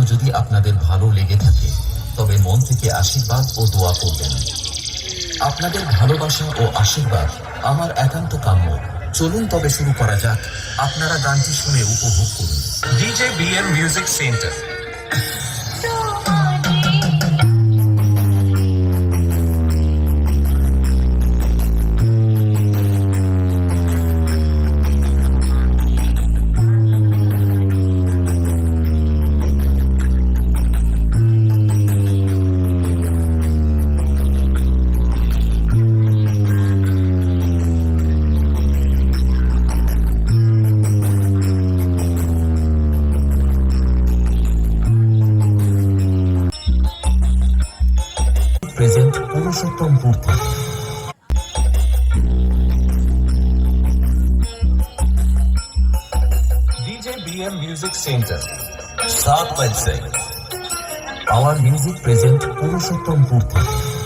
যদি আপনাদের ভালো লেগে থাকে তবে মন থেকে আশীর্বাদ ও দোয়া করবেন। আপনাদের ভালোবাসা ও আশীর্বাদ আমার একান্ত কাম্য। চলুন তবে শুরু করা যাক। আপনারা গানটি শুনে উপভোগ করুন। DJ BM music centre. Present Purushottampur থেকে। ডিজে বিএম মিউজিক সেন্টার 7 बज से। आवर म्यूजिक प्रेजेंट पुरुषोत्तमपुर থেকে।